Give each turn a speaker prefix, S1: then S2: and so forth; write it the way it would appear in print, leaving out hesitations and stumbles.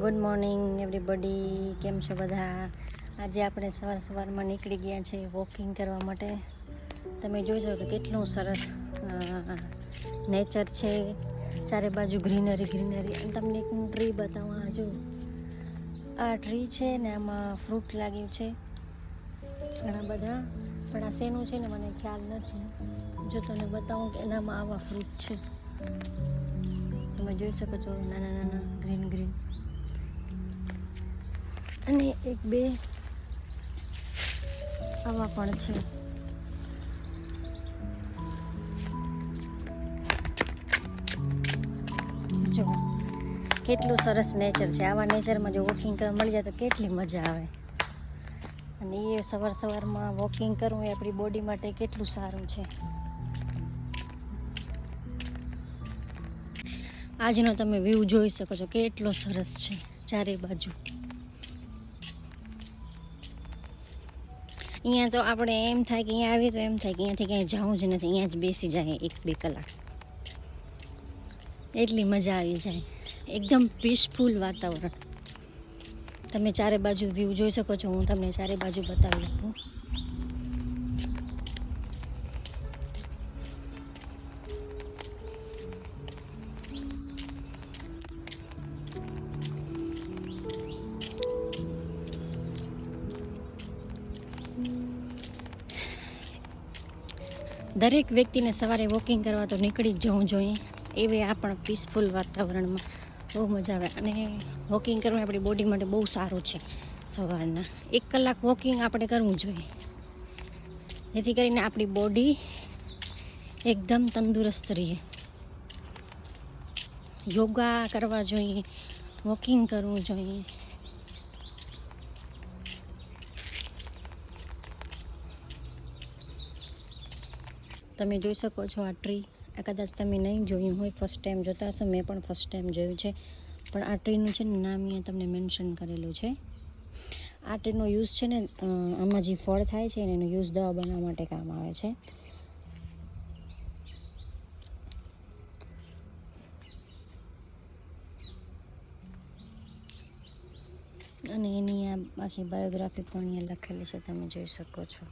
S1: Good morning everybody, કેમ છો બધા? આજે આપણે સવારમાં નીકળી ગયા છે વોકિંગ કરવા માટે. તમે જોજો કે કેટલું સરસ નેચર છે, ચારે બાજુ ગ્રીનરી. અને તમને એક હું ટ્રી બતાવવા, જો આ ટ્રી છે ને, આમાં ફ્રૂટ લાગ્યું છે ઘણા બધા, પણ આ શેનું છે ને મને ખ્યાલ નથી. જો તમને બતાવું કે એનામાં આવા ફ્રૂટ છે, તમે જોઈ શકો છો, નાના નાના ગ્રીન. અને એક બે આવા પણ છે. જો કેટલું સરસ નેચર છે. આવા નેચરમાં જો વોકિંગ કરવા મળી જાય તો કેટલી મજા આવે. અને એ સવારમાં વોકિંગ કરવું એ આપણી બોડી માટે કેટલું સારું છે. આજનો તમે વ્યૂ જોઈ શકો છો, કેટલો સરસ છે ચારે બાજુ. અહીંયા તો આપણે એમ થાય કે અહીંયા આવી તો એમ થાય કે અહીંયાથી ક્યાંય જવું જ નથી, અહીંયા જ બેસી જાય 1-2 કલાક, એટલી મજા આવી જાય. એકદમ પીસફુલ વાતાવરણ. તમે ચારે બાજુ વ્યૂ જોઈ શકો છો. હું તમને ચારે બાજુ બતાવી આપું. દરેક વ્યક્તિને સવારે વોકિંગ કરવા તો નીકળી જ જવું જોઈએ. એવી આ પણ પીસફુલ વાતાવરણમાં બહુ મજા આવે. અને વોકિંગ કરવું આપણી બોડી માટે બહુ સારું છે. સવારના 1 કલાક વોકિંગ આપણે કરવું જોઈએ, જેથી કરીને આપણી બોડી એકદમ તંદુરસ્ત રહે. યોગા કરવા જોઈએ, વોકિંગ કરવું જોઈએ. તમે જોઈ શકો છો આ ટ્રી. આ કદાચ તમે નહીં જોયું હોય, ફર્સ્ટ ટાઈમ જોતા હશો. મેં પણ ફર્સ્ટ ટાઈમ જોયું છે. પણ આ ટ્રીનું છે ને નામ અહીંયા તમને મેન્શન કરેલું છે. આ ટ્રીનો યુઝ છે ને, આમાં જે ફળ થાય છે ને, એનો યુઝ દવા બનાવવા માટે કામ આવે છે. અને એની આ આખી બાયોગ્રાફી પણ અહીંયા લખેલી છે, તમે જોઈ શકો છો.